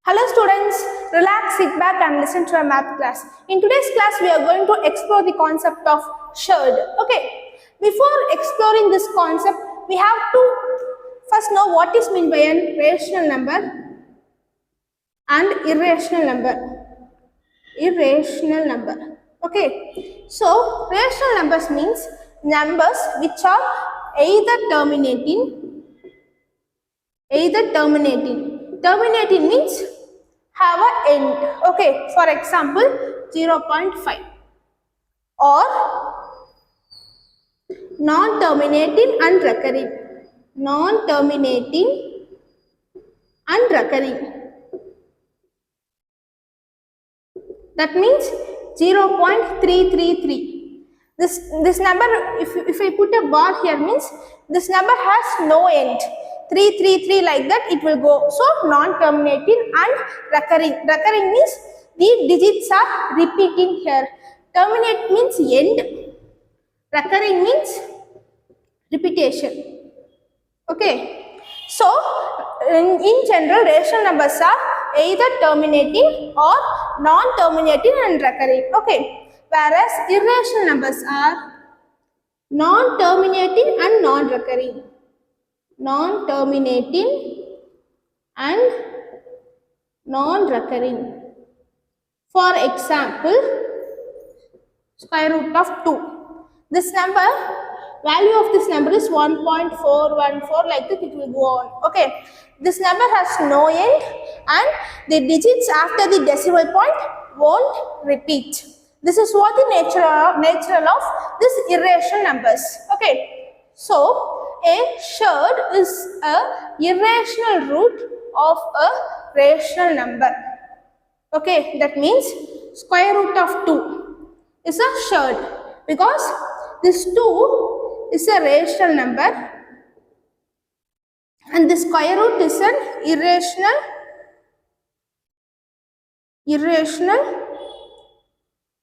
Hello students, relax, sit back and listen to our math class. In today's class, we are going to explore the concept of surd. Okay, before exploring this concept, we have to first know what is meant by an rational number and irrational number. Irrational number. Okay, so rational numbers means numbers which are either terminating. Terminating means have an end. Okay, for example 0.5 or non-terminating and recurring. That means 0.333. This number, if I put a bar here, means this number has no end. 333 like that it will go. So non-terminating and recurring. Recurring means the digits are repeating here. Terminate means end. Recurring means repetition. Okay. So in general, rational numbers are either terminating or non-terminating and recurring. Okay. Whereas irrational numbers are non-terminating and non-recurring. Non-terminating and non-recurring. For example, square root of 2. This number, value of this number is 1.414, like that it will go on. Okay, this number has no end and the digits after the decimal point won't repeat. This is what the natural of this irrational numbers. Okay, so a surd is a irrational root of a rational number. Okay, that means square root of 2 is a surd because this 2 is a rational number and the square root is an irrational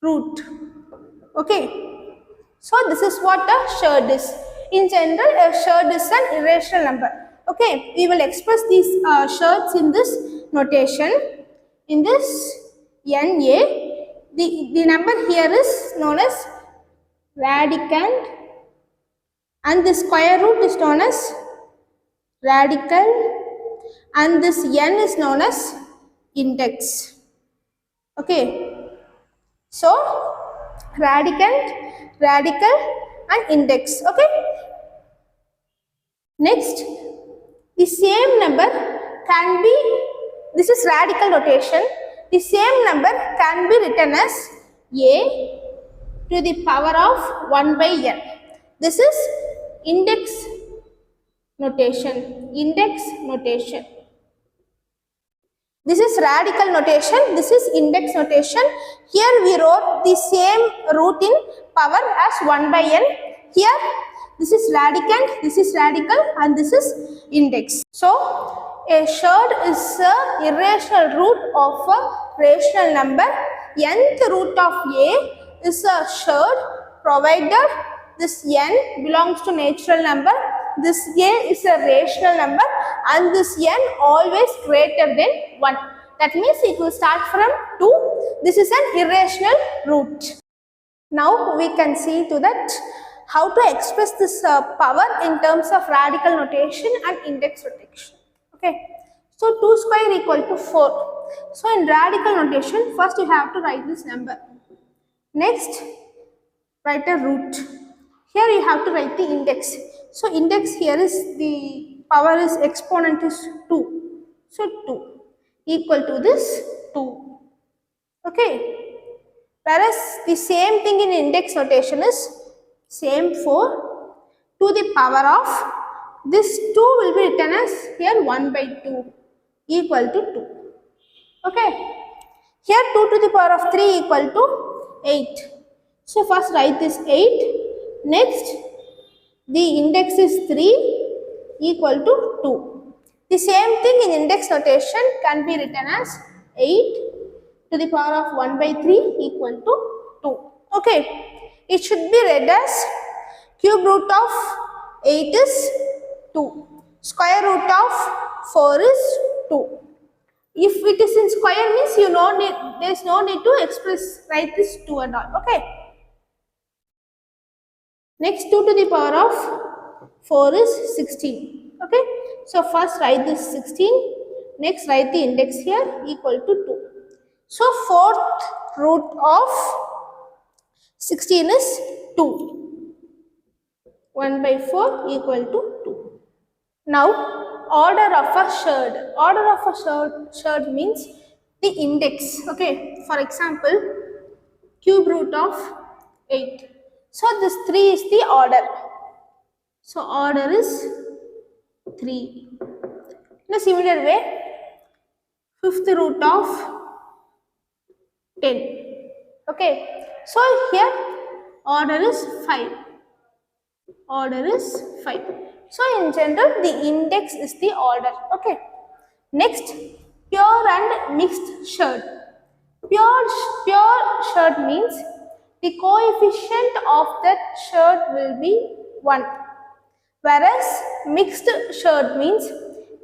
root. Okay, so this is what a surd is. In general, a surd is an irrational number. Okay, we will express these surds in this notation. In this NA, the number here is known as radicand and the square root is known as radical and this N is known as index. Okay, so radicand, radical and index. Okay, next the same number can be, this is radical notation, the same number can be written as a to the power of 1 by n. This is index notation. This is radical notation, this is index notation. Here we wrote the same root in power as 1 by n. Here this is radicand, this is radical and this is index. So a surd is a irrational root of a rational number. Nth root of a is a surd provided this n belongs to natural number, this a is a rational number and this n always greater than 1. That means it will start from 2. This is an irrational root. Now we can see to that how to express this power in terms of radical notation and index notation. Okay, so 2 square equal to 4. So in radical notation, first you have to write this number. Next, write a root. Here you have to write the index. So index here is the power is exponent is 2. So 2 equal to this 2. Okay. Whereas the same thing in index notation is same 4 to the power of this 2 will be written as here 1 by 2 equal to 2. Okay. Here 2 to the power of 3 equal to 8. So first write this 8. Next, the index is 3 equal to 2. The same thing in index notation can be written as 8 to the power of 1 by 3 equal to 2. Okay, it should be read as cube root of 8 is 2. Square root of 4 is 2. If it is in square means you no need, there is no need to write this 2 and all. Okay. Next 2 to the power of 4 is 16. Okay. So first write this 16. Next write the index here equal to 2. So fourth root of 16 is 2. 1 by 4 equal to 2. Now order of a surd. Order of a surd means the index. Okay. For example, cube root of 8. So this 3 is the order. So order is 3. In a similar way, fifth root of 10. Okay. So here order is 5. Order is 5. So in general, the index is the order. Okay. Next, pure and mixed surd. Pure surd means the coefficient of that surd will be 1. Whereas mixed surd means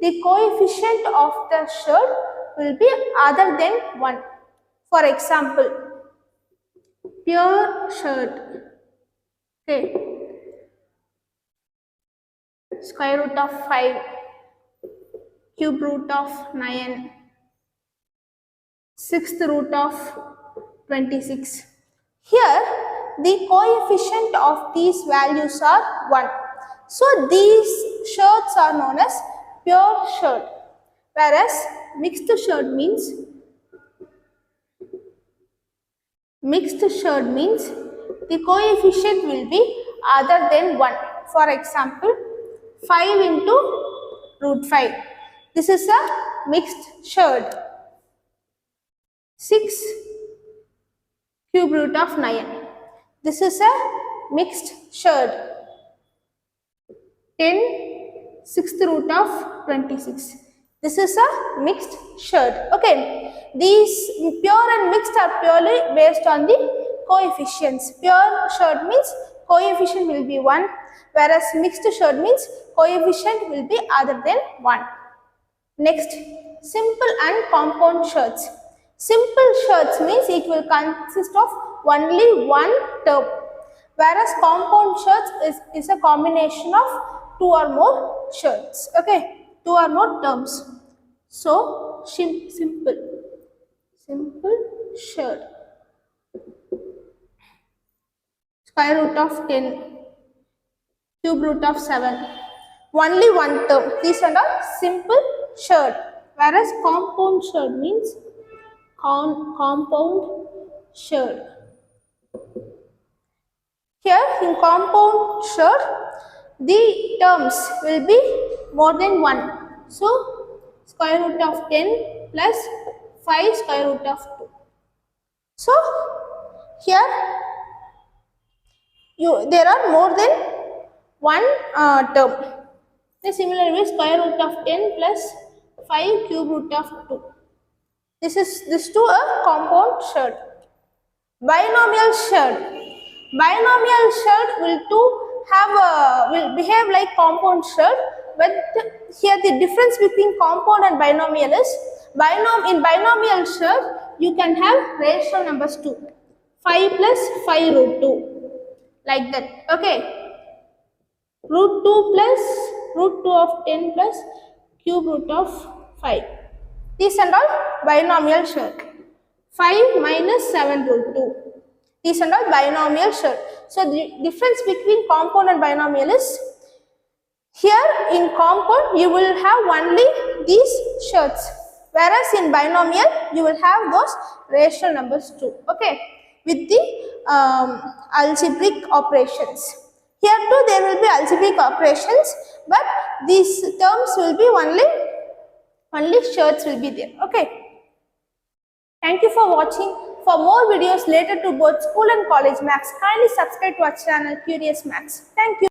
the coefficient of the surd will be other than 1. For example, pure surd. Okay. Square root of 5, cube root of 9, sixth root of 26. Here, the coefficient of these values are 1. So, these surds are known as pure surd. Whereas, mixed surd means the coefficient will be other than 1. For example, 5 into root 5. This is a mixed surd. 6 cube root of 9. This is a mixed surd. 10 sixth root of 26. This is a mixed surd. Okay. These pure and mixed are purely based on the coefficients. Pure surd means coefficient will be 1, whereas mixed surd means coefficient will be other than 1. Next, simple and compound surds. Simple surds means it will consist of only one term, whereas compound surds is a combination of 2 or more surds. Okay, 2 or more terms. So, simple surd. Square root of 10, cube root of 7. Only one term. These are all simple surd. Whereas compound surd means compound surd. Here in compound surd, the terms will be more than 1. So, square root of 10 plus 5 square root of 2. So, here there are more than one term. In a similar way, square root of 10 plus 5 cube root of 2. This to a compound surd. Binomial surd. Binomial surd will behave like compound surd, but here the difference between compound and binomial is in binomial surd you can have rational numbers too. 5 plus 5 root 2 like that. Okay. Root 2 plus root 2 of 10 plus cube root of 5. These are all binomial surd. 5 minus 7 root 2. These are all binomial surd. So the difference between compound and binomial is here in compound you will have only these surds, whereas in binomial you will have those rational numbers too. Okay, with the algebraic operations. Here too there will be algebraic operations, but these terms will be only surds will be there. Okay. Thank you for watching. For more videos related to both school and college maths, kindly subscribe to our channel Curious Maths. Thank you.